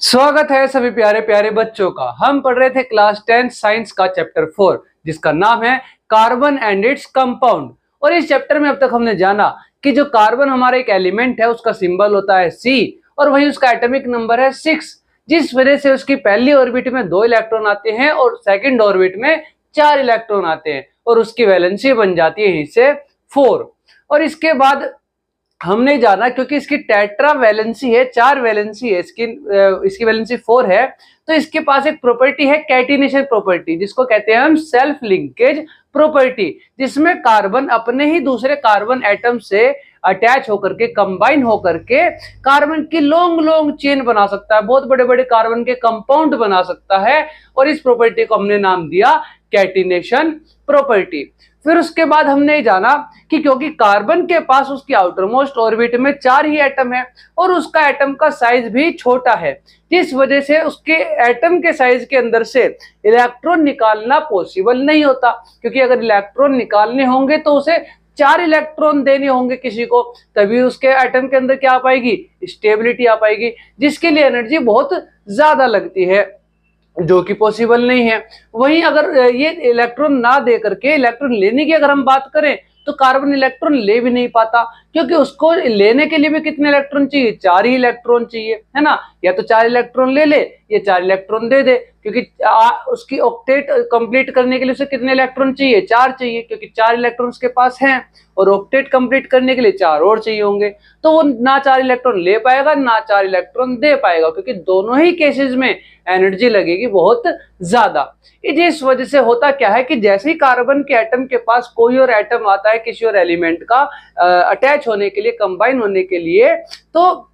स्वागत है सभी प्यारे प्यारे बच्चों का। हम पढ़ रहे थे क्लास 10 साइंस का चैप्टर 4 जिसका नाम है कार्बन एंड इट्स कंपाउंड। और इस चैप्टर में अब तक हमने जाना कि जो कार्बन हमारा एक एलिमेंट है उसका सिंबल होता है C और वही उसका एटॉमिक नंबर है 6, जिस वजह से उसकी पहली ऑर्बिट में 2 इलेक्ट्रॉन आते हैं और सेकंड ऑर्बिट में 4 इलेक्ट्रॉन आते हैं और उसकी वैलेंसी बन जाती है इससे 4। और इसके बाद हमने जाना क्योंकि इसकी टेट्रा वैलेंसी है, 4 वैलेंसी है, इसकी वैलेंसी 4 है, तो इसके पास एक प्रॉपर्टी है कैटिनेशन प्रॉपर्टी, जिसको कहते हैं हम सेल्फ लिंकेज प्रॉपर्टी, जिसमें कार्बन अपने ही दूसरे कार्बन एटम से अटैच होकर के कंबाइन होकर के कार्बन की लॉन्ग लॉन्ग चेन बना सकता है, बहुत बड़े बड़े कार्बन के कंपाउंड बना सकता है। और इस प्रॉपर्टी को हमने नाम दिया कैटिनेशन प्रॉपर्टी। फिर उसके बाद हमने जाना कि क्योंकि कार्बन के पास उसकी आउटरमोस्ट ऑर्बिट में 4 ही एटम है और उसका एटम का साइज भी छोटा है, जिस वजह से उसके एटम के साइज के अंदर से इलेक्ट्रॉन निकालना पॉसिबल नहीं होता, क्योंकि अगर इलेक्ट्रॉन निकालने होंगे तो उसे 4 इलेक्ट्रॉन देने होंगे किसी को, तभी उसके एटम के अंदर क्या आ पाएगी, स्टेबिलिटी आ पाएगी, जिसके लिए एनर्जी बहुत ज्यादा लगती है, जो कि पॉसिबल नहीं है। वहीं अगर ये इलेक्ट्रॉन ना दे करके इलेक्ट्रॉन लेने की अगर हम बात करें तो कार्बन इलेक्ट्रॉन ले भी नहीं पाता, क्योंकि उसको लेने के लिए भी कितने इलेक्ट्रॉन चाहिए, 4 ही इलेक्ट्रॉन चाहिए, है ना। या तो 4 इलेक्ट्रॉन ले ले या 4 इलेक्ट्रॉन दे दे, क्योंकि उसकी ऑक्टेट कंप्लीट करने के लिए उसे कितने इलेक्ट्रॉन चाहिए, 4 चाहिए, क्योंकि 4 इलेक्ट्रॉन उसके पास हैं और ऑक्टेट कंप्लीट करने के लिए 4 और चाहिए होंगे, तो वो ना 4 इलेक्ट्रॉन ले पाएगा ना 4 इलेक्ट्रॉन दे पाएगा, क्योंकि दोनों ही केसेस में एनर्जी लगेगी बहुत ज्यादा। इस वजह से होता क्या है कि जैसे ही कार्बन के एटम के पास कोई और एटम आता है किसी और एलिमेंट का अटैच होने के लिए, कंबाइन होने के लिए, तो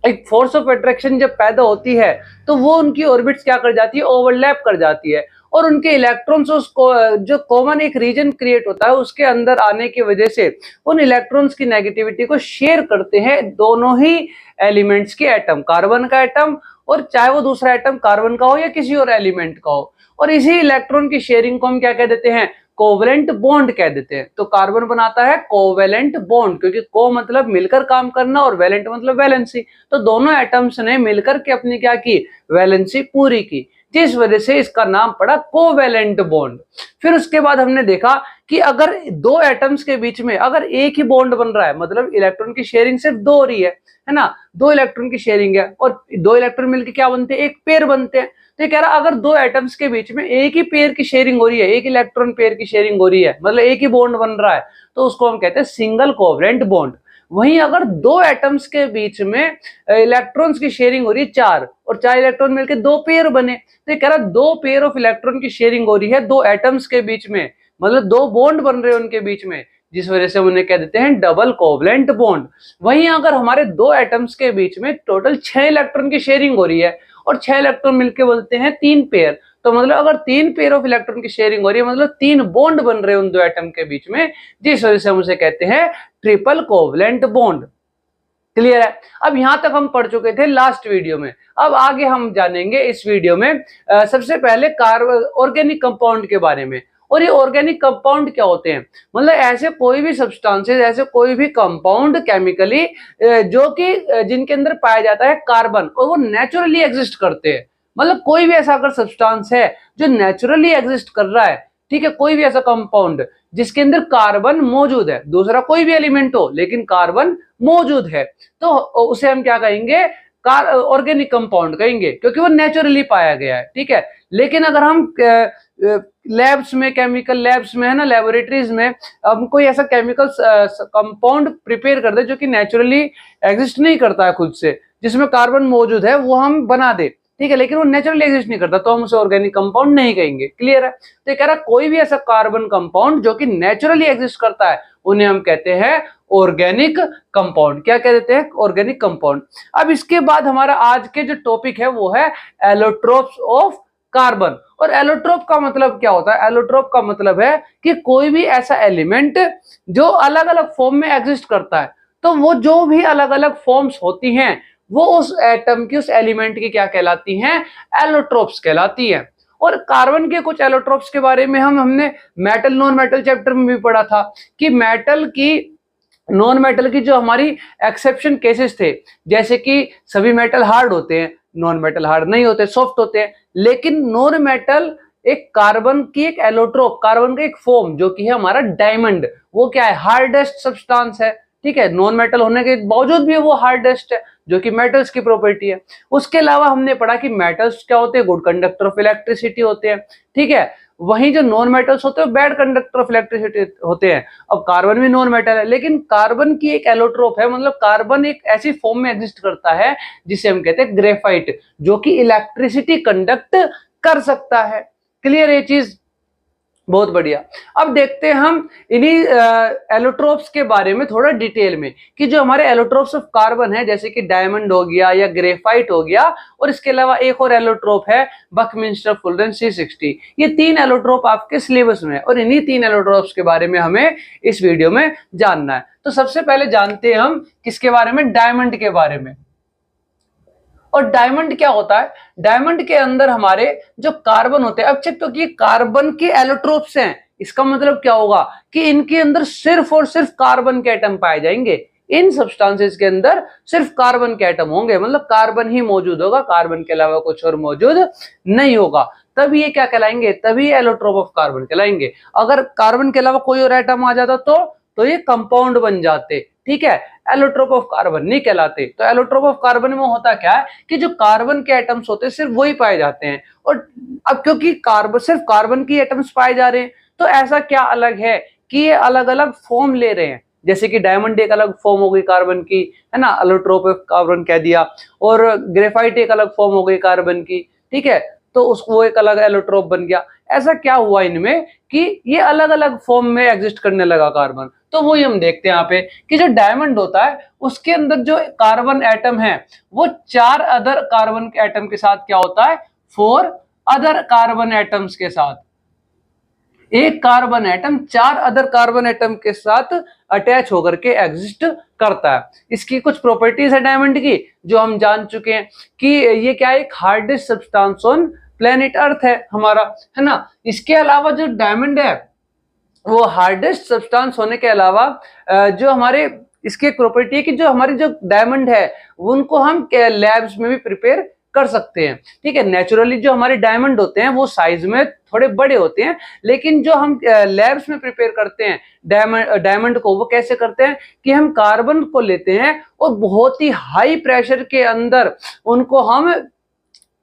एक फोर्स ऑफ अट्रैक्शन जब पैदा होती है तो वो उनकी ऑर्बिट्स क्या कर जाती है, ओवरलैप कर जाती है, और उनके इलेक्ट्रॉन्स उसको जो कॉमन एक रीजन क्रिएट होता है उसके अंदर आने की वजह से उन इलेक्ट्रॉन्स की नेगेटिविटी को शेयर करते हैं दोनों ही एलिमेंट्स के एटम, कार्बन का एटम और चाहे वो दूसरा एटम कार्बन का हो या किसी और एलिमेंट का हो। और इसी इलेक्ट्रॉन की शेयरिंग को हम क्या कह देते हैं, कोवेलेंट बॉन्ड कह देते हैं। तो कार्बन बनाता है कोवेलेंट बॉन्ड, क्योंकि को मतलब मिलकर काम करना और वैलेंट मतलब वैलेंसी, तो दोनों एटम्स ने मिलकर के अपनी क्या की, वैलेंसी पूरी की, जिस वजह से इसका नाम पड़ा कोवेलेंट बॉन्ड। फिर उसके बाद हमने देखा कि अगर 2 एटम्स के बीच में अगर एक ही बॉन्ड बन रहा है, मतलब इलेक्ट्रॉन की शेयरिंग सिर्फ 2 हो रही है ना, 2 इलेक्ट्रॉन की शेयरिंग है और 2 इलेक्ट्रॉन मिलकर क्या बनते हैं, एक पेयर बनते हैं। तो ये कह रहा अगर 2 एटम्स के बीच में एक ही पेयर की शेयरिंग हो रही है, एक इलेक्ट्रॉन पेयर की शेयरिंग हो रही है, मतलब एक ही बॉन्ड बन रहा है, तो उसको हम कहते हैं सिंगल कोवेलेंट बॉन्ड। वहीं अगर 2 एटम्स के बीच में इलेक्ट्रॉन्स की शेयरिंग हो रही है 4 और 4 इलेक्ट्रॉन मिलकर 2 पेयर बने, तो ये कह रहा 2 पेयर ऑफ इलेक्ट्रॉन की शेयरिंग हो रही है 2 एटम्स के बीच में, मतलब 2 बॉन्ड बन रहे हैं उनके बीच में, जिस वजह से उन्हें कह देते हैं डबल कोवेलेंट बॉन्ड। वहीं अगर हमारे 2 एटम्स के बीच में टोटल 6 इलेक्ट्रॉन की शेयरिंग हो रही है और 6 इलेक्ट्रॉन मिलकर बोलते हैं 3 पेयर, तो मतलब अगर 3 पेयर ऑफ इलेक्ट्रॉन की शेयरिंग हो रही है मतलब 3 बॉन्ड बन रहे हैं उन 2 एटम के बीच में, जिस वजह से हम उसे कहते हैं ट्रिपल कोवेलेंट बॉन्ड। क्लियर है। अब यहां तक हम पढ़ चुके थे लास्ट वीडियो में। अब आगे हम जानेंगे इस वीडियो में सबसे पहले ऑर्गेनिक कंपाउंड के बारे में। और ये ऑर्गेनिक कंपाउंड क्या होते हैं, मतलब ऐसे कोई भी सब्सटेंसेस, ऐसे कोई भी कंपाउंड केमिकली जो कि जिनके अंदर पाया जाता है कार्बन और वो नेचुरली एग्जिस्ट करते हैं, मतलब कोई भी ऐसा अगर सब्सटेंस है जो नेचुरली एग्जिस्ट कर रहा है, ठीक है, कोई भी ऐसा कंपाउंड जिसके अंदर कार्बन मौजूद है, दूसरा कोई भी एलिमेंट हो लेकिन कार्बन मौजूद है, तो उसे हम क्या कहेंगे, ऑर्गेनिक कंपाउंड कहेंगे, क्योंकि वो नेचुरली पाया गया है। ठीक है, लेकिन अगर हम लैब्स में, केमिकल लैब्स में, है ना, लेबोरेटरीज में हम कोई ऐसा केमिकल कंपाउंड प्रिपेयर कर दे जो कि नेचुरली एग्जिस्ट नहीं करता है खुद से, जिसमें कार्बन मौजूद है, वो हम बना दे, ठीक है, लेकिन वो नेचुरली एग्जिस्ट नहीं करता, तो हम उसे ऑर्गेनिक कंपाउंड नहीं कहेंगे। क्लियर है। तो ये कह रहा कोई भी ऐसा कार्बन कंपाउंड जो कि नेचुरली एग्जिस्ट करता है उन्हें हम कहते हैं ऑर्गेनिक कंपाउंड। क्या कह देते हैं, ऑर्गेनिक कंपाउंड। अब इसके बाद हमारा आज के जो टॉपिक है वो है एलोट्रोप्स ऑफ कार्बन। और एलोट्रोप का मतलब क्या होता है, एलोट्रोप का मतलब है कि कोई भी ऐसा एलिमेंट जो अलग अलग फॉर्म में एग्जिस्ट करता है, तो वो जो भी अलग अलग फॉर्म्स होती हैं वो उस एटम की, उस एलिमेंट की क्या कहलाती हैं, एलोट्रोप्स कहलाती हैं। और कार्बन के कुछ एलोट्रोप्स के बारे में हमने मेटल नॉन मेटल चैप्टर में भी पढ़ा था कि मेटल की नॉन मेटल की जो हमारी एक्सेप्शन केसेस थे, जैसे कि सभी मेटल हार्ड होते हैं, नॉन मेटल हार्ड नहीं होते, सॉफ्ट होते हैं, लेकिन नॉन मेटल एक कार्बन की एक एलोट्रोप, कार्बन का एक फॉर्म जो कि है हमारा डायमंड, वो क्या है, हार्डेस्ट सब्सटेंस है। ठीक है, नॉन मेटल होने के बावजूद भी वो हार्डेस्ट है, जो कि मेटल्स की प्रॉपर्टी है। उसके अलावा हमने पढ़ा कि मेटल्स क्या होते हैं, गुड कंडक्टर ऑफ इलेक्ट्रिसिटी होते हैं। ठीक है, वहीं जो नॉन मेटल्स होते हैं बैड कंडक्टर ऑफ इलेक्ट्रिसिटी होते हैं। अब कार्बन भी नॉन मेटल है, लेकिन कार्बन की एक एलोट्रोप है, मतलब कार्बन एक ऐसी फॉर्म में एग्जिस्ट करता है जिसे हम कहते हैं ग्रेफाइट, जो कि इलेक्ट्रिसिटी कंडक्ट कर सकता है। क्लियर है चीज? बहुत बढ़िया। अब देखते हैं हम इन्हीं एलोट्रोप्स के बारे में थोड़ा डिटेल में, कि जो हमारे एलोट्रोप्स ऑफ कार्बन है, जैसे कि डायमंड हो गया या ग्रेफाइट हो गया, और इसके अलावा एक और एलोट्रोप है बकमिंस्टर फुल्डन C60। ये 3 एलोट्रोप आपके सिलेबस में है, और इन्हीं 3 एलोट्रोप्स के बारे में हमें इस वीडियो में जानना है। तो सबसे पहले जानते हैं हम किसके बारे में, डायमंड के बारे में। और डायमंड क्या होता है, डायमंड के अंदर हमारे जो कार्बन होते हैं, अब चेक तो कि कार्बन के एलोट्रोप्स हैं, इसका मतलब क्या होगा कि इनके अंदर सिर्फ और सिर्फ कार्बन के एटम पाए जाएंगे। इन सब्सटेंसेस के अंदर सिर्फ कार्बन के एटम होंगे, मतलब कार्बन ही मौजूद होगा, कार्बन के अलावा कुछ और मौजूद नहीं होगा। तभी ये क्या कहलाएंगे, तभी एलोट्रोप ऑफ कार्बन कहलाएंगे। अगर कार्बन के अलावा कोई और एटम आ जाता तो ये कंपाउंड बन जाते। ठीक है, एलोट्रोप ऑफ कार्बन नहीं कहलाते। तो एलोट्रोप ऑफ कार्बन में होता क्या है कि जो कार्बन के एटम्स होते हैं सिर्फ वही पाए जाते हैं। और अब क्योंकि कार्बन, सिर्फ कार्बन की एटम्स पाए जा रहे हैं, तो ऐसा क्या अलग है कि ये अलग अलग फॉर्म ले रहे हैं। जैसे कि डायमंड एक अलग फॉर्म हो गई कार्बन की, है ना, एलोट्रोप ऑफ कार्बन कह दिया, और ग्रेफाइट एक अलग फॉर्म हो गई कार्बन की। ठीक है, तो उसको एक अलग एलोट्रोप बन गया। ऐसा क्या हुआ इनमें कि ये अलग अलग फॉर्म में एग्जिस्ट करने लगा कार्बन। तो वही हम देखते हैं यहाँ पे कि जो डायमंड होता है उसके अंदर जो कार्बन एटम है वो 4 अदर कार्बन के एटम के साथ क्या होता है, 4 अदर कार्बन एटम्स के साथ, एक carbon atom 4 other carbon atom के साथ अटैच होकर के एग्जिस्ट करता है। इसकी कुछ प्रॉपर्टीज है डायमंड की जो हम जान चुके हैं कि ये क्या है, एक hardest substance on planet earth है हमारा, है ना। इसके अलावा जो डायमंड है वो हार्डेस्ट सब्सटेंस होने के अलावा जो हमारे इसकी एक प्रॉपर्टी है कि जो हमारी जो डायमंड है उनको हम लैब्स में भी प्रिपेयर कर सकते हैं। ठीक है, नेचुरली जो हमारे डायमंड होते हैं वो साइज में थोड़े बड़े होते हैं, लेकिन जो हम लैब्स में प्रिपेयर करते हैं डायमंड को, वो कैसे करते हैं कि हम कार्बन को लेते हैं और बहुत ही हाई प्रेशर के अंदर उनको हम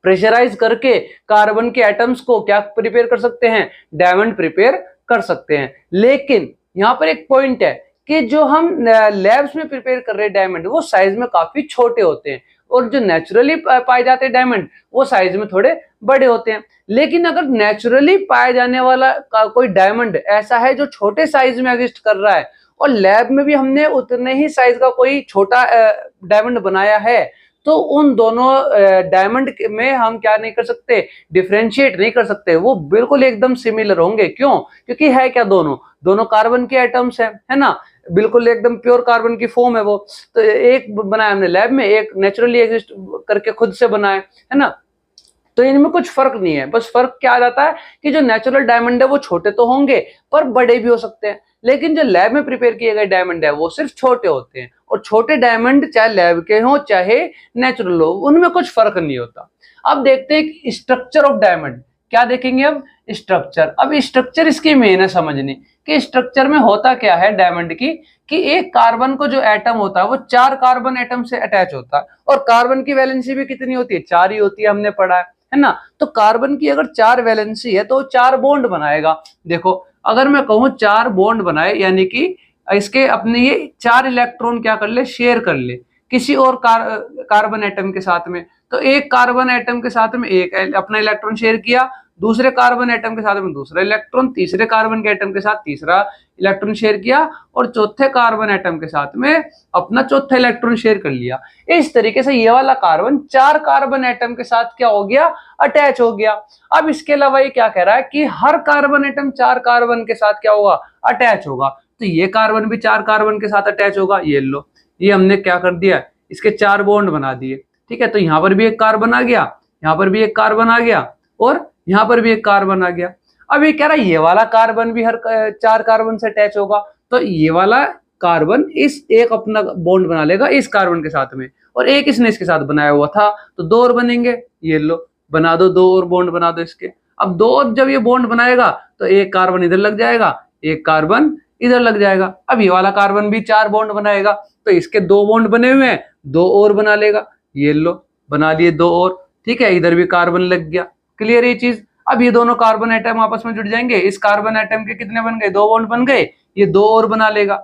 प्रेशराइज करके कार्बन के एटम्स को क्या प्रिपेयर कर सकते हैं, डायमंड प्रिपेयर कर सकते हैं। लेकिन यहाँ पर एक पॉइंट है कि जो हम लैब्स में प्रिपेयर कर रहे हैं डायमंड वो साइज में काफी छोटे होते हैं, और जो नेचुरली पाए जाते हैं डायमंड वो साइज में थोड़े बड़े होते हैं। लेकिन अगर नेचुरली पाए जाने वाला कोई डायमंड ऐसा है जो छोटे साइज में एग्जिस्ट कर रहा है, और लैब में भी हमने उतने ही साइज का कोई छोटा डायमंड बनाया है, तो उन दोनों डायमंड में हम क्या नहीं कर सकते, डिफरेंशिएट नहीं कर सकते, वो बिल्कुल एकदम सिमिलर होंगे। क्यों? क्योंकि है क्या, दोनों कार्बन के एटम्स है ना, बिल्कुल एकदम प्योर कार्बन की फॉर्म है वो। तो एक बनाया हमने लैब में, एक नेचुरली एग्जिस्ट करके खुद से बनाया, है ना। तो इनमें कुछ फर्क नहीं है, बस फर्क क्या आ जाता है कि जो नेचुरल डायमंड है वो छोटे तो होंगे पर बड़े भी हो सकते हैं, लेकिन जो लैब में प्रिपेयर किए गए डायमंड है वो सिर्फ छोटे होते हैं। और छोटे डायमंड चाहे लैब के हो चाहे नेचुरल हो, उनमें कुछ फर्क नहीं होता। अब देखते हैं स्ट्रक्चर ऑफ डायमंड। क्या देखेंगे अब, स्ट्रक्चर। अब स्ट्रक्चर इसकी मेन है समझने कि स्ट्रक्चर में होता क्या है डायमंड की, कि एक कार्बन को जो एटम होता है वो 4 कार्बन एटम से अटैच होता है, और कार्बन की वैलेंसी भी कितनी होती है, 4 ही होती है, हमने पढ़ा है ना। तो कार्बन की अगर 4 वैलेंसी है तो 4 बॉन्ड बनाएगा। देखो अगर मैं कहूं 4 बॉन्ड बनाए, यानी कि इसके अपने ये 4 इलेक्ट्रॉन क्या कर ले, शेयर कर ले किसी और कार्बन एटम के साथ में। तो एक कार्बन एटम के साथ में एक अपना इलेक्ट्रॉन शेयर किया, दूसरे कार्बन एटम के साथ में दूसरा इलेक्ट्रॉन, तीसरे कार्बन के एटम के साथ तीसरा इलेक्ट्रॉन शेयर किया, और चौथे कार्बन एटम के साथ में अपना चौथा इलेक्ट्रॉन शेयर कर लिया। इस तरीके से ये वाला कार्बन 4 कार्बन एटम के साथ क्या हो गया, अटैच हो गया। अब इसके अलावा ये क्या कह रहा है कि हर कार्बन एटम 4 कार्बन के साथ क्या होगा, अटैच होगा। तो ये कार्बन भी 4 कार्बन के साथ अटैच होगा। ये लो, ये हमने क्या कर दिया, इसके 4 बॉन्ड बना दिए। ठीक है, तो यहां पर भी एक कार्बन आ गया, यहां पर भी एक कार्बन आ गया, और यहां पर भी एक कार्बन आ गया। अब ये कह रहा है ये वाला कार्बन भी हर 4 कार्बन से अटैच होगा, तो ये वाला कार्बन इस एक अपना बॉन्ड बना लेगा इस कार्बन के साथ में, और एक इसने इसके साथ बनाया हुआ था, तो दो और बनेंगे। ये लो बना दो, दो और बॉन्ड बना दो इसके। अब दो और जब ये बॉन्ड बनाएगा तो एक कार्बन इधर लग जाएगा, एक कार्बन इधर लग जाएगा। अब ये वाला कार्बन भी 4 बॉन्ड बनाएगा, तो इसके 2 बॉन्ड बने हुए हैं, 2 और बना लेगा। ये लो बना लिए 2 और, ठीक है, इधर भी कार्बन लग गया। क्लियर ये चीज। अब ये दोनों कार्बन एटम आपस में जुड़ जाएंगे, इस कार्बन एटम के कितने बन गए, 2 बॉन्ड बन गए, ये 2 और बना लेगा।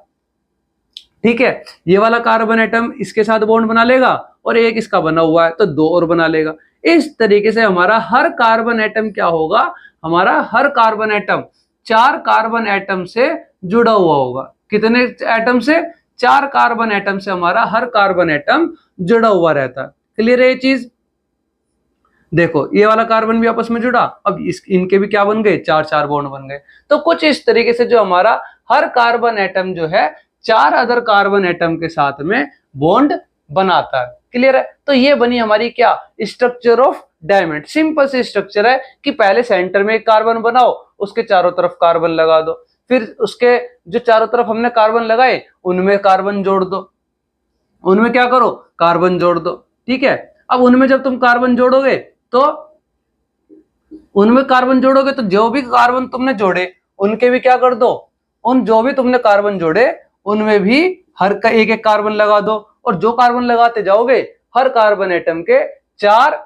ठीक है, ये वाला कार्बन एटम इसके साथ बॉन्ड बना लेगा और एक इसका बना हुआ है तो 2 और बना लेगा। इस तरीके से हमारा हर कार्बन एटम क्या होगा, हमारा हर कार्बन एटम 4 कार्बन एटम से जुड़ा हुआ होगा। कितने एटम से, 4 कार्बन एटम से हमारा हर कार्बन एटम जुड़ा हुआ रहता है। क्लियर है ये चीज। देखो ये वाला कार्बन भी आपस में जुड़ा, अब इनके भी क्या बन गए, 4 बॉन्ड बन गए। तो कुछ इस तरीके से जो हमारा हर कार्बन एटम जो है 4 अदर कार्बन एटम के साथ में बॉन्ड बनाता है। क्लियर है। तो ये बनी हमारी क्या, स्ट्रक्चर ऑफ डायमंड। सिंपल सी स्ट्रक्चर है कि पहले सेंटर में एक कार्बन बनाओ, उसके चारों तरफ कार्बन लगा दो, फिर उसके जो चारों तरफ हमने कार्बन लगाए उनमें कार्बन जोड़ दो, उनमें क्या करो, कार्बन जोड़ दो। ठीक है, अब उनमें जब तुम कार्बन जोड़ोगे तो उनमें कार्बन जोड़ोगे तो जो भी कार्बन तुमने जोड़े उनके भी क्या कर दो, उन जो भी तुमने कार्बन जोड़े उनमें भी हर का एक एक कार्बन लगा दो, और जो कार्बन लगाते जाओगे हर कार्बन एटम के 4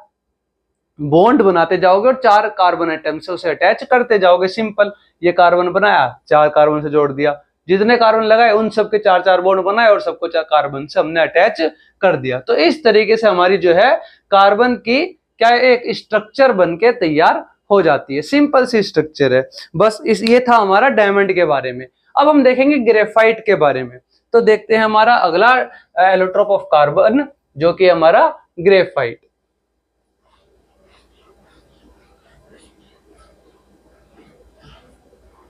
बॉन्ड बनाते जाओगे और 4 कार्बन एटम से उसे अटैच करते जाओगे। सिंपल, ये कार्बन बनाया, 4 कार्बन से जोड़ दिया, जितने कार्बन लगाए उन सबके 4 बॉन्ड बनाए और सबको 4 कार्बन से हमने अटैच कर दिया। तो इस तरीके से हमारी जो है कार्बन की क्या एक स्ट्रक्चर बनके तैयार हो जाती है। सिंपल सी स्ट्रक्चर है बस। ये था हमारा डायमंड के बारे में। अब हम देखेंगे ग्रेफाइट के बारे में। तो देखते हैं हमारा अगला एलोट्रोप ऑफ कार्बन जो कि हमारा ग्रेफाइट।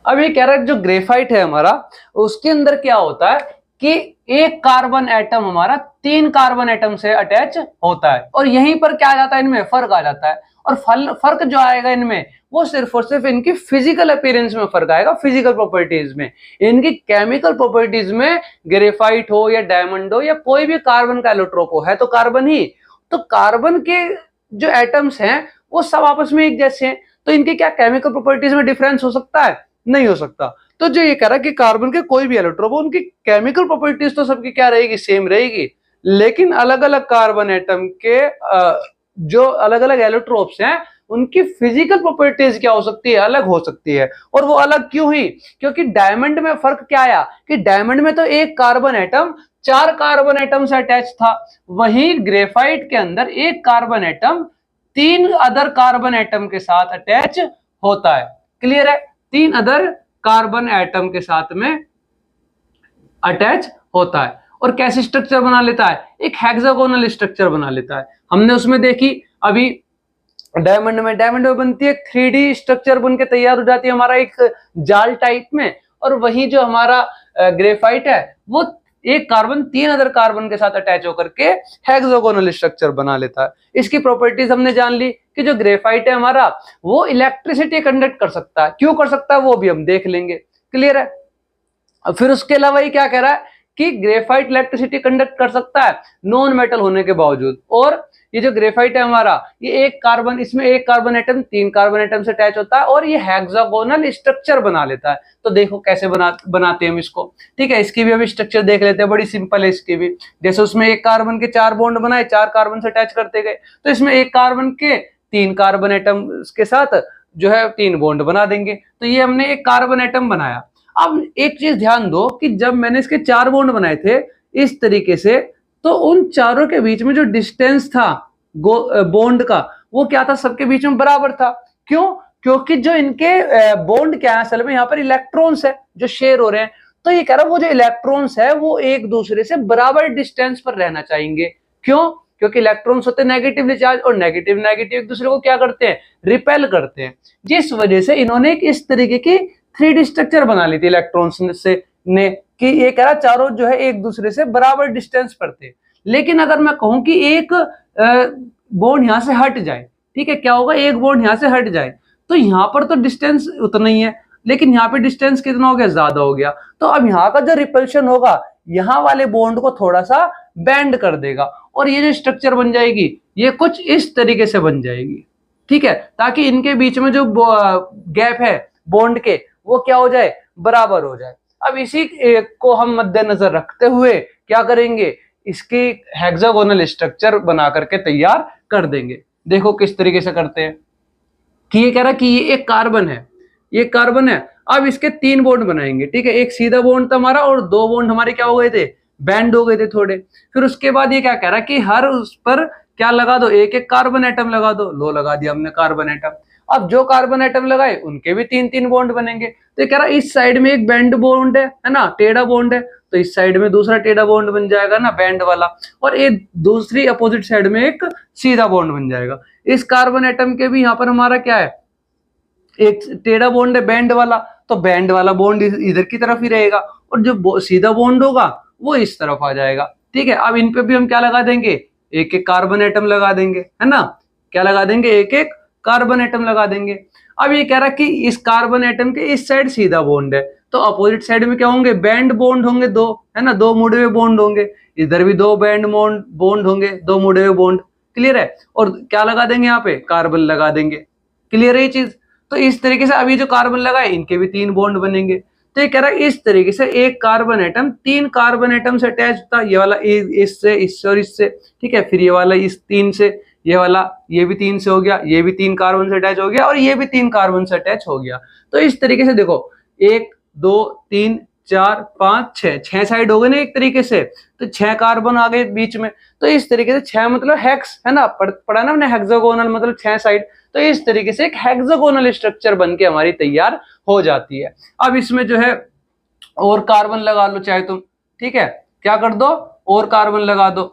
अब ये कह रहा है जो ग्रेफाइट है हमारा, उसके अंदर क्या होता है कि एक कार्बन एटम हमारा 3 कार्बन एटम से अटैच होता है, और यहीं पर क्या आ जाता है, इनमें फर्क आ जाता है। और फर्क जो आएगा इनमें वो सिर्फ और सिर्फ इनकी फिजिकल अपीयरेंस में फर्क आएगा, फिजिकल प्रॉपर्टीज में। इनकी केमिकल प्रॉपर्टीज में ग्रेफाइट हो या डायमंड हो या कोई भी कार्बन का एलोट्रोप हो, है तो कार्बन ही। तो कार्बन के जो एटम्स हैं वो सब आपस में एक जैसे हैं, तो इनकी क्या केमिकल प्रॉपर्टीज में डिफरेंस हो सकता है, नहीं हो सकता। तो जो ये कह रहा है कि कार्बन के कोई भी एलोट्रोप हो उनकी केमिकल प्रॉपर्टीज तो सबकी क्या रहेगी, सेम रहेगी, लेकिन अलग अलग कार्बन एटम के जो अलग अलग एलोट्रोप्स हैं उनकी फिजिकल प्रॉपर्टीज क्या हो सकती है, अलग हो सकती है। और वो अलग क्यों हुई, क्योंकि डायमंड में फर्क क्या आया कि डायमंड में तो एक कार्बन एटम 4 कार्बन एटम से अटैच था, वहीं ग्रेफाइट के अंदर एक carbon atom 3 other carbon atom के साथ अटैच होता है। क्लियर है, 3 अदर कार्बन एटम के साथ में अटैच होता है। और कैसे स्ट्रक्चर बना लेता है, एक हेक्सागोनल स्ट्रक्चर बना लेता है। हमने उसमें देखी अभी डायमंड में बनती है 3D स्ट्रक्चर बन के तैयार हो जाती है हमारा एक जाल टाइप में, और वही जो हमारा ग्रेफाइट है वो एक कार्बन 3 अदर कार्बन के साथ अटैच होकर के हेक्सागोनल स्ट्रक्चर बना लेता है। इसकी प्रॉपर्टीज हमने जान ली कि जो ग्रेफाइट है हमारा वो इलेक्ट्रिसिटी कंडक्ट कर सकता है, क्यों कर सकता है वो भी हम देख लेंगे। क्लियर है। फिर उसके अलावा ये क्या कह रहा है कि ग्रेफाइट इलेक्ट्रिसिटी कंडक्ट कर सकता है नॉन मेटल होने के बावजूद। और ये जो ग्रेफाइट है हमारा, ये एक कार्बन, इसमें एक कार्बन एटम 3 कार्बन एटम से अटैच होता है और ये हेक्सागोनल स्ट्रक्चर बना लेता है। तो देखो कैसे बनाते हैं हम इसको। ठीक है, इसकी भी अभी स्ट्रक्चर देख लेते हैं, बड़ी सिंपल है इसकी भी। जैसे उसमें एक कार्बन के 4 बॉन्ड बनाए, 4 कार्बन से अटैच करते गए, तो इसमें एक कार्बन के 3 कार्बन एटम के साथ जो है 3 बॉन्ड बना देंगे। तो ये हमने एक कार्बन एटम बनाया। अब एक चीज ध्यान दो कि जब मैंने इसके 4 बॉन्ड बनाए थे इस तरीके से, तो उन चारों के बीच में जो डिस्टेंस था बॉन्ड का वो क्या था, सबके बीच में बराबर था। क्यों, क्योंकि जो इनके बॉन्ड क्या है असल में यहाँ पर इलेक्ट्रॉन्स है जो शेयर हो रहे हैं। तो ये कह रहा है वो जो इलेक्ट्रॉन्स है वो एक दूसरे से बराबर डिस्टेंस पर रहना चाहेंगे। क्यों, क्योंकि इलेक्ट्रॉन्स होते हैं नेगेटिवली चार्ज, और नेगेटिव एक दूसरे को क्या करते हैं, रिपेल करते हैं। जिस वजह से इन्होंने एक इस तरीके की 3D स्ट्रक्चर बना ली थी इलेक्ट्रॉन्स से ने, कि ये कह रहा चारों जो है एक दूसरे से बराबर डिस्टेंस पर थे। लेकिन अगर मैं कहूं कि एक बॉन्ड यहां से हट जाए, ठीक है, क्या होगा, एक बॉन्ड यहां से हट जाए तो यहां पर तो डिस्टेंस उतना ही है, लेकिन यहाँ पे डिस्टेंस कितना हो गया, ज्यादा हो गया। तो अब यहाँ का जो रिपल्शन होगा यहाँ वाले बॉन्ड को थोड़ा सा बैंड कर देगा और ये जो स्ट्रक्चर बन जाएगी ये कुछ इस तरीके से बन जाएगी, ठीक है, ताकि इनके बीच में जो गैप है बॉन्ड के वो क्या हो जाए, बराबर हो जाए। अब इसी को हम मद्देनजर रखते हुए क्या करेंगे, इसकी हेक्सागोनल स्ट्रक्चर बना करके तैयार कर देंगे। देखो किस तरीके से करते हैं कि ये कह रहा कि ये एक कार्बन है, ये कार्बन है। अब इसके 3 बॉन्ड बनाएंगे, ठीक है, एक सीधा बॉन्ड था हमारा और 2 बॉन्ड हमारे क्या हो गए थे, बैंड हो गए थे थोड़े। फिर उसके बाद ये क्या कह रहा कि हर उस पर क्या लगा दो, एक एक कार्बन एटम लगा दो। लो लगा दिया हमने कार्बन एटम। अब जो कार्बन एटम लगाए उनके भी 3-3 बॉन्ड बनेंगे। तो ये कह रहा इस साइड में एक बैंड बॉन्ड है ना, टेढ़ा बॉन्ड है, तो इस साइड में दूसरा टेढ़ा बॉन्ड बन जाएगा ना, बैंड वाला, और एक दूसरी अपोजिट साइड में एक सीधा बॉन्ड बन जाएगा। इस कार्बन एटम के भी यहाँ पर हमारा क्या है, एक टेढ़ा बॉन्ड है बैंड वाला, तो बैंड वाला बॉन्ड इधर की तरफ ही रहेगा और जो सीधा बॉन्ड होगा वो इस तरफ आ जाएगा, ठीक है। अब इन पे भी हम क्या लगा देंगे, एक एक कार्बन एटम लगा देंगे, है ना, क्या लगा देंगे, एक एक कार्बन एटम लगा देंगे। अब ये कह रहा कि इस कार्बन एटम के इस साइड सीधा बॉन्ड है, तो अपोजिट साइड में क्या होंगे, बैंड बॉन्ड होंगे 2, है ना, 2 मुड़े हुए बॉन्ड होंगे। इधर भी 2 बैंड बॉन्ड होंगे, 2 मुड़े हुए बॉन्ड, क्लियर है। और क्या लगा देंगे, यहाँ पे कार्बन लगा देंगे, क्लियर है ये चीज। तो इस तरीके से अभी जो कार्बन लगाए इनके भी 3 बॉन्ड बनेंगे। तो ये कह रहा है इस तरीके से एक कार्बन एटम 3 कार्बन एटम से अटैच होता है, ये वाला इससे, इससे और इससे, ठीक है। फिर ये वाला इस 3 से, ये वाला ये भी 3 से हो गया, ये भी 3 कार्बन से अटैच हो गया और ये भी 3 कार्बन से अटैच हो गया। तो इस तरीके से देखो 1 2 3 4 5 6 साइड हो गए ना एक तरीके से, तो 6 कार्बन आ गए बीच में। तो इस तरीके से 6 मतलब हेक्स, है ना, पढ़ा ना हमने, हेक्सागोनल मतलब 6 साइड। तो इस तरीके से एक हेक्सागोनल स्ट्रक्चर बनके हमारी तैयार हो जाती है। अब इसमें जो है और कार्बन लगा लो चाहे तुम, ठीक है, क्या कर दो, और कार्बन लगा दो।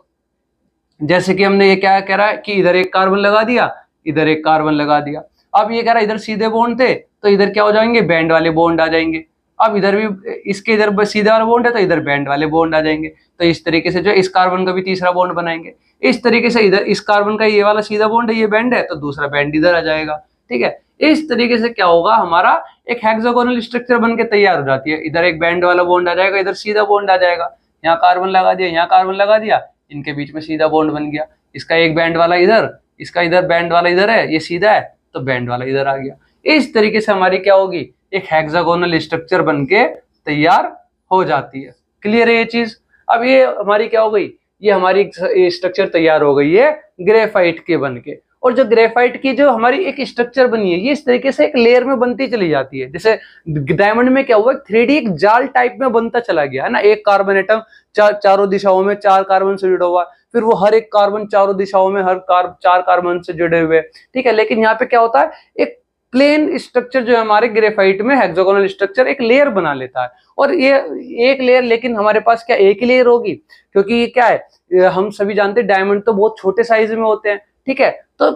जैसे कि हमने ये क्या कह रहा है कि इधर एक कार्बन लगा दिया, इधर एक कार्बन लगा दिया। अब ये कह रहा है इधर सीधे बॉन्ड थे तो इधर क्या हो जाएंगे, बैंड वाले बॉन्ड आ जाएंगे। अब इधर भी इसके इधर सीधा वाला बॉन्ड है तो इधर बैंड वाले बॉन्ड आ जाएंगे। तो इस तरीके से जो इस कार्बन का भी तीसरा बॉन्ड बनाएंगे। इस तरीके से इधर इस कार्बन का ये वाला सीधा बॉन्ड है, ये बैंड है, तो दूसरा बैंड इधर आ जाएगा, ठीक है। इस तरीके से क्या होगा, हमारा एक हेक्सागोनल स्ट्रक्चर बनके तैयार हो जाती है। इधर एक बैंड वाला बॉन्ड आ जाएगा, इधर सीधा बॉन्ड आ जाएगा, यहाँ कार्बन लगा दिया, यहाँ कार्बन लगा दिया, इनके बीच में सीधा बॉन्ड बन गया। इसका एक बैंड वाला इधर, इसका इधर बैंड वाला इधर है, ये सीधा है तो बैंड वाला इधर आ गया। इस तरीके से हमारी क्या होगी, एक हेक्सागोनल स्ट्रक्चर बनके तैयार हो जाती है। क्लियर है ये चीज। अब ये हमारी क्या हो गई, ये हमारी स्ट्रक्चर तैयार हो गई है ग्रेफाइट के बनके। और जो ग्रेफाइट की जो हमारी एक स्ट्रक्चर बनी है ये इस तरीके से एक लेयर में बनती चली जाती है। जैसे डायमंड में क्या हुआ, 3D एक जाल टाइप में बनता चला गया, है ना। एक कार्बन एटम चारों दिशाओं में 4 कार्बन से जुड़ा हुआ, फिर वो हर एक कार्बन चारों दिशाओं में 4 कार्बन से जुड़े हुए, ठीक है। लेकिन यहाँ पे क्या होता है, एक प्लेन स्ट्रक्चर जो है हमारे ग्रेफाइट में, हेक्सागोनल स्ट्रक्चर एक लेयर बना लेता है। और ये एक लेयर, लेकिन हमारे पास क्या एक ही लेयर होगी, क्योंकि ये क्या है, हम सभी जानते हैं डायमंड तो बहुत छोटे साइज में होते हैं, ठीक है। तो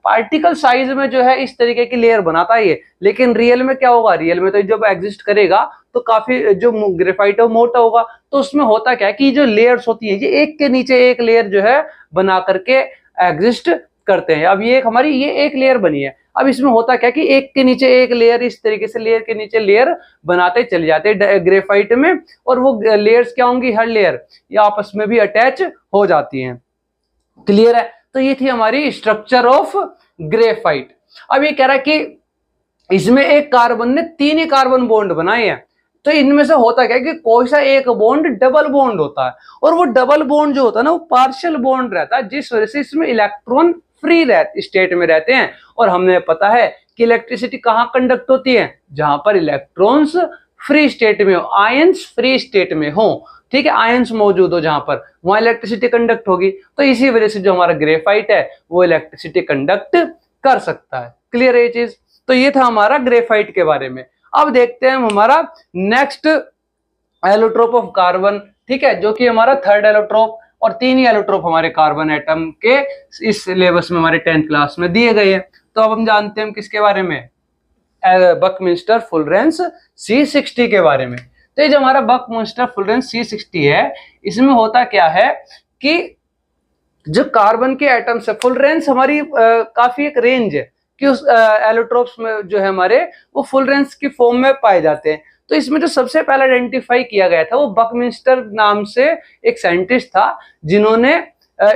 पार्टिकल साइज में जो है इस तरीके की लेयर बनाता है ये। लेकिन रियल में क्या होगा, रियल में तो जब एग्जिस्ट करेगा तो काफी जो ग्रेफाइट है मोटा होगा। तो उसमें होता क्या है कि जो लेयर्स होती है ये एक के नीचे एक लेयर जो है बना करके एग्जिस्ट करते हैं। अब ये हमारी ये एक लेयर बनी है। अब इसमें होता क्या कि एक के नीचे एक लेयर, इस तरीके से लेयर के नीचे लेयर बनाते चले जाते हैं ग्रेफाइट में। और वो लेयर्स क्या होंगी, हर लेयर ये आपस में भी अटैच हो जाती हैं। क्लियर है। तो ये थी हमारी स्ट्रक्चर ऑफ ग्रेफाइट। अब ये कह रहा है कि इसमें एक कार्बन ने 3 ही कार्बन बॉन्ड बनाए हैं। तो इनमें से होता क्या है कि कोई सा एक बॉन्ड डबल बॉन्ड होता है, और वो डबल बॉन्ड जो होता है ना वो पार्शियल बॉन्ड रहता है, जिस वजह से इसमें इलेक्ट्रॉन फ्री स्टेट में रहते हैं। और हमें पता है कि इलेक्ट्रिसिटी कहाँ कंडक्ट होती है, जहां पर इलेक्ट्रॉन्स फ्री स्टेट में हो, आयंस फ्री स्टेट में हो, ठीक है, आयंस मौजूद हो जहां पर, वहां इलेक्ट्रिसिटी कंडक्ट होगी। तो इसी वजह से जो हमारा ग्रेफाइट है वो इलेक्ट्रिसिटी कंडक्ट कर सकता है। क्लियर है ये चीज। तो ये था हमारा ग्रेफाइट के बारे में। अब देखते हैं हम हमारा नेक्स्ट एलोट्रोप ऑफ कार्बन, ठीक है, जो कि हमारा 3rd एलोट्रोप। और 3 ही एलोट्रोप हमारे कार्बन एटम के इस सिलेबस में हमारे 10th क्लास में दिए गए हैं। तो अब हम जानते हैं किसके बारे में, बकमिंस्टर फुलरेंस C60 के बारे में। तो ये जो हमारा बकमिंस्टर फुलरेंस C60 है, इसमें होता क्या है कि जो कार्बन के एटम्स है, फुलरेंस हमारी काफी एक रेंज है कि उस एलोट्रोप्स में जो है हमारे वो फुलरेंस की फॉर्म में पाए जाते हैं। तो इसमें जो सबसे पहले आइडेंटिफाई किया गया था वो बकमिंस्टर नाम से एक साइंटिस्ट था, जिन्होंने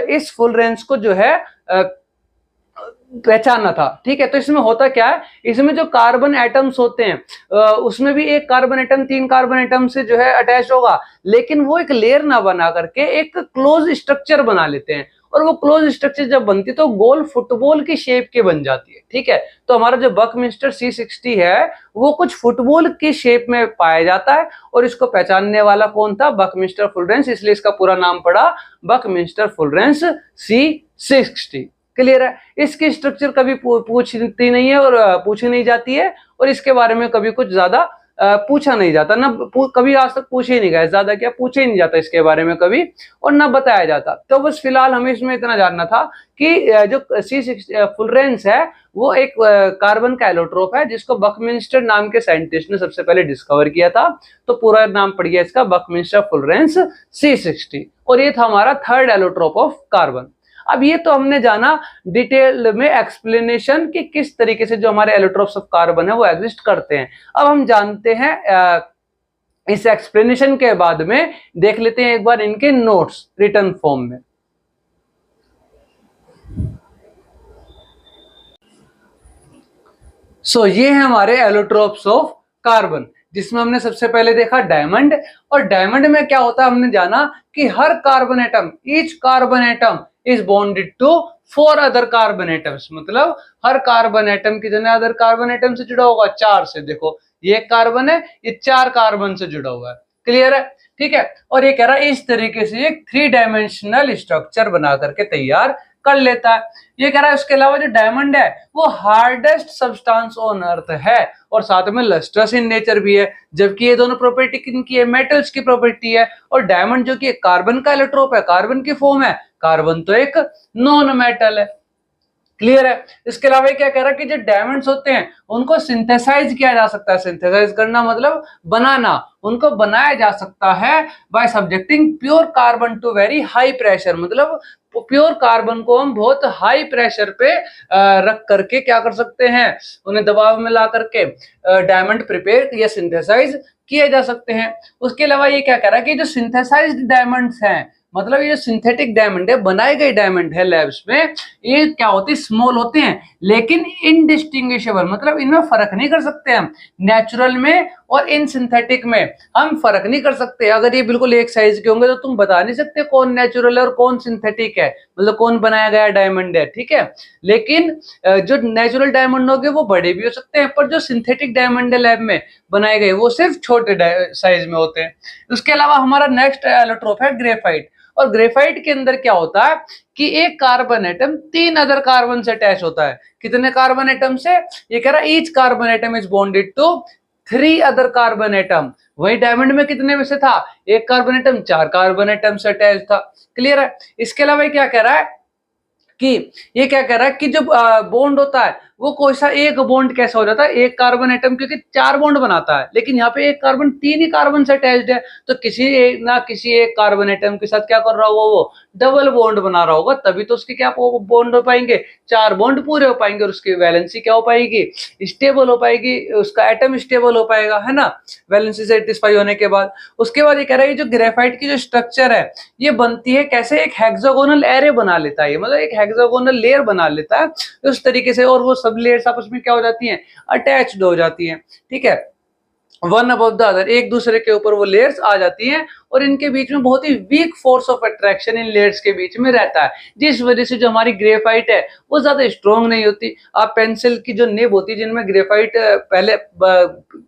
इस फुलरेंस को जो है पहचाना था। ठीक है, तो इसमें होता क्या है, इसमें जो कार्बन एटम्स होते हैं उसमें भी एक कार्बन एटम 3 कार्बन एटम से जो है अटैच होगा, लेकिन वो एक लेयर ना बना करके एक क्लोज स्ट्रक्चर बना लेते हैं, और वो क्लोज स्ट्रक्चर जब बनती है तो गोल फुटबॉल की शेप की बन जाती है। ठीक है, तो हमारा जो बकमिंस्टर C60 है वो कुछ फुटबॉल की शेप में पाया जाता है, और इसको पहचानने वाला कौन था, बकमिंस्टर फुलरेंस, इसलिए इसका पूरा नाम पड़ा बकमिंस्टर फुलरेंस C60। क्लियर है, इसकी स्ट्रक्चर कभी पूछती नहीं है और पूछी नहीं जाती है, और इसके बारे में कभी कुछ ज्यादा पूछा नहीं जाता, ना कभी आज तक पूछे ही नहीं गया, ज्यादा क्या पूछे ही नहीं जाता इसके बारे में कभी, और ना बताया जाता। तो बस फिलहाल हमें इसमें इतना जानना था कि जो C60 फुलरेंस है वो एक कार्बन का एलोट्रोप है, जिसको बकमिंस्टर नाम के साइंटिस्ट ने सबसे पहले डिस्कवर किया था। तो पूरा नाम पड़ गया इसका बकमिंस्टर फुलरेंस C60, और ये था हमारा थर्ड एलोट्रोप ऑफ कार्बन। अब ये तो हमने जाना डिटेल में एक्सप्लेनेशन कि किस तरीके से जो हमारे एलोट्रोप्स ऑफ कार्बन है वो एग्जिस्ट करते हैं। अब हम जानते हैं इस एक्सप्लेनेशन के बाद में देख लेते हैं एक बार इनके नोट्स रिटन फॉर्म में। ये है हमारे एलोट्रोप्स ऑफ कार्बन, जिसमें हमने सबसे पहले देखा डायमंड, और डायमंड में क्या होता है हमने जाना कि हर carbon atom, each carbon atom is bonded to 4 other carbon atoms, मतलब हर कार्बन एटम कितने अदर कार्बन एटम से जुड़ा होगा, 4 से। देखो ये एक कार्बन है, ये 4 कार्बन से जुड़ा हुआ है। क्लियर है, ठीक है, और ये कह रहा है इस तरीके से एक 3 डायमेंशनल स्ट्रक्चर बना करके तैयार कर लेता है। ये कह रहा है उसके अलावा जो डायमंड है वो हार्डेस्ट सब्सटेंस ऑन अर्थ है, और साथ में लस्ट्रस इन नेचर भी है, जबकि ये दोनों प्रॉपर्टी किनकी है, मेटल्स की प्रॉपर्टी है। और डायमंड जो कि कार्बन का एलोट्रोप है, कार्बन की फॉर्म है, कार्बन तो एक नॉन मेटल है। क्लियर है, इसके अलावा क्या कह रहा है कि जो डायमंड्स होते हैं उनको सिंथेसाइज किया जा सकता है, सिंथेसाइज करना मतलब बनाना, उनको बनाया जा सकता है by subjecting pure carbon to very high pressure, मतलब प्योर कार्बन को हम बहुत हाई प्रेशर पे रख करके क्या कर सकते हैं, उन्हें दबाव में ला करके डायमंड प्रिपेयर या सिंथेसाइज किए जा सकते हैं। उसके अलावा ये क्या कह रहा है कि जो सिंथेसाइज्ड डायमंड्स हैं, मतलब ये जो सिंथेटिक डायमंड है, बनाए गए डायमंड है लैब्स में, ये क्या होते हैं, स्मॉल होते हैं लेकिन इनडिस्टिंग्विशेबल, मतलब इनमें फर्क नहीं कर सकते हम, नेचुरल में और इन सिंथेटिक में हम फर्क नहीं कर सकते। अगर ये बिल्कुल एक साइज के होंगे तो तुम बता नहीं सकते कौन नेचुरल है और कौन सिंथेटिक है, मतलब कौन बनाया गया डायमंड है। ठीक है, लेकिन जो नेचुरल डायमंड होंगे वो बड़े भी हो सकते हैं, पर जो सिंथेटिक डायमंड है लैब में बनाए गए वो सिर्फ छोटे साइज में होते हैं। उसके अलावा हमारा नेक्स्ट एलोट्रोप है ग्रेफाइट, और ग्रेफाइट के अंदर क्या होता है कि एक कार्बन एटम 3 अदर कार्बन से अटैच होता है। कितने कार्बन एटम से, ये कह रहा है each carbon atom is bonded to 3 other carbon atom. वही डायमंड में कितने में से था, एक कार्बन एटम 4 कार्बन एटम से अटैच था। क्लियर है, इसके अलावा क्या कह रहा है कि ये क्या कह रहा है कि जो बॉन्ड होता है वो कोई सा एक बॉन्ड कैसा हो जाता है, एक कार्बन एटम क्योंकि 4 बॉन्ड बनाता है, लेकिन यहाँ पे एक कार्बन 3 ही कार्बन से अटैच्ड है, तो किसी एक कार्बन एटम के साथ क्या कर रहा होगा, वो डबल बॉन्ड बना रहा होगा, तभी तो उसके क्या बॉन्ड हो पाएंगे, 4 बॉन्ड पूरे हो पाएंगे, और उसकी वैलेंसी क्या हो पाएगी, स्टेबल हो पाएगी, उसका एटम स्टेबल हो पाएगा, है ना, वैलेंसी सेटिस्फाई होने के बाद। उसके बाद ये कह रहा है जो ग्रेफाइट की जो स्ट्रक्चर है ये बनती है कैसे, एक हेक्सागोनल एरे बना लेता है, मतलब एक हेक्सागोनल लेयर बना लेता है उस तरीके से, और वो सब लेयर्स आपस में क्या हो जाती हैं, अटैच्ड हो जाती हैं। ठीक है, वन अबव द अदर, एक दूसरे के ऊपर वो लेयर्स आ जाती हैं, और इनके बीच में बहुत ही वीक फोर्स ऑफ अट्रैक्शन इन लेयर्स के बीच में रहता है, जिस वजह से जो हमारी ग्रेफाइट है वो ज्यादा स्ट्रॉन्ग नहीं होती। आप पेंसिल की जो निब होती है, जिनमें ग्रेफाइट पहले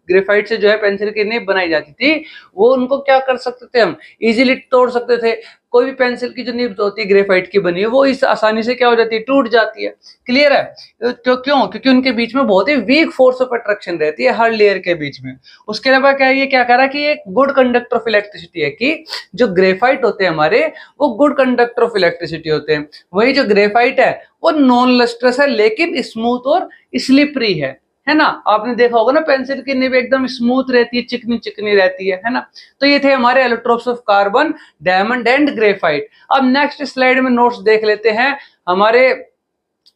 ग्रेफाइट से जो है पेंसिल की निब बनाई जाती थी, वो उनको क्या कर सकते थे, हम इजीली तोड़ सकते थे। कोई भी पेंसिल की जो निब होती है ग्रेफाइट की बनी है वो इस आसानी से क्या हो जाती है, टूट जाती है। क्लियर है, क्यों, क्योंकि उनके बीच में बहुत ही वीक फोर्स ऑफ अट्रैक्शन रहती है हर लेयर के बीच में। उसके अलावा क्या ये क्या कह रहा है कि एक गुड कंडक्टर ऑफ इलेक्ट्रिसिटी है, कि जो ग्रेफाइट होते हैं हमारे वो गुड कंडक्टर ऑफ इलेक्ट्रिसिटी होते हैं। वही जो ग्रेफाइट है वो नॉन लस्ट्रस है लेकिन स्मूथ और स्लिपरी है ना। आपने देखा होगा ना पेंसिल की निब एकदम स्मूथ रहती है, चिकनी चिकनी रहती है ना। तो ये थे हमारे allotropes of carbon, diamond and graphite. अब नेक्स्ट स्लाइड में नोट्स देख लेते हैं हमारे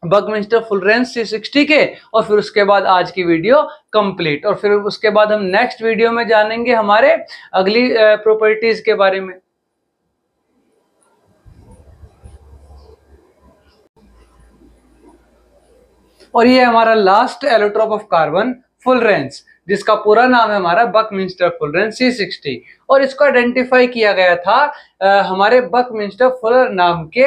बकमिंस्टर फुलरेंस C60 के, और फिर उसके बाद आज की वीडियो कंप्लीट। और फिर उसके बाद हम नेक्स्ट वीडियो में जानेंगे हमारे अगली प्रॉपर्टीज के बारे में। और ये हमारा लास्ट एलोट्रोप ऑफ कार्बन फुलरेंस, जिसका पूरा नाम है हमारा बकमिंस्टर फुलरेंस C60, और इसको आइडेंटिफाई किया गया था हमारे बकमिंस्टर फुलर नाम के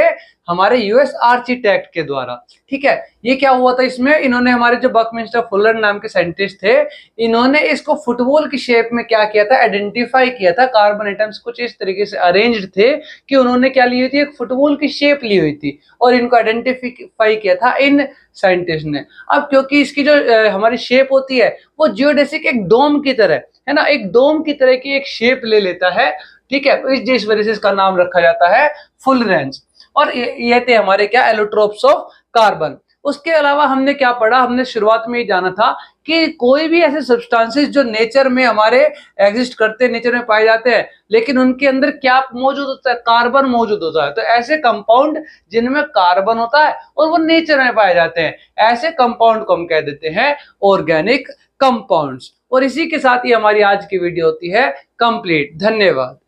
हमारे यूएस आर्किटेक्ट के द्वारा। ठीक है, ये क्या हुआ था इसमें, इन्होंने हमारे जो बकमिंस्टर फुलर नाम के साइंटिस्ट थे, इन्होंने इसको फुटबॉल की शेप में क्या किया था, आइडेंटिफाई किया था। कार्बन एटम्स कुछ इस तरीके से अरेंज्ड थे कि उन्होंने क्या ली हुई थी, एक फुटबॉल की शेप ली हुई थी, और इनको आइडेंटिफाई किया था इन साइंटिस्ट ने। अब क्योंकि इसकी जो हमारी शेप होती है वो जियोडेसिक एक डोम की तरह है ना, एक डोम की तरह की एक शेप ले लेता है। ठीक है, तो इस वजह से इसका नाम रखा जाता है फुलरेंस। और ये थे हमारे क्या एलोट्रोप्स ऑफ कार्बन। उसके अलावा हमने क्या पढ़ा, हमने शुरुआत में ही जाना था कि कोई भी ऐसे सब्सटेंसेस जो नेचर में हमारे एग्जिस्ट करते हैं, नेचर में पाए जाते हैं, लेकिन उनके अंदर क्या मौजूद होता है, कार्बन मौजूद होता है। तो ऐसे कंपाउंड जिनमें कार्बन होता है और वो नेचर में पाए जाते हैं, ऐसे कंपाउंड को हम कह देते हैं ऑर्गेनिक कंपाउंड्स। और इसी के साथ ही हमारी आज की वीडियो होती है कंप्लीट। धन्यवाद।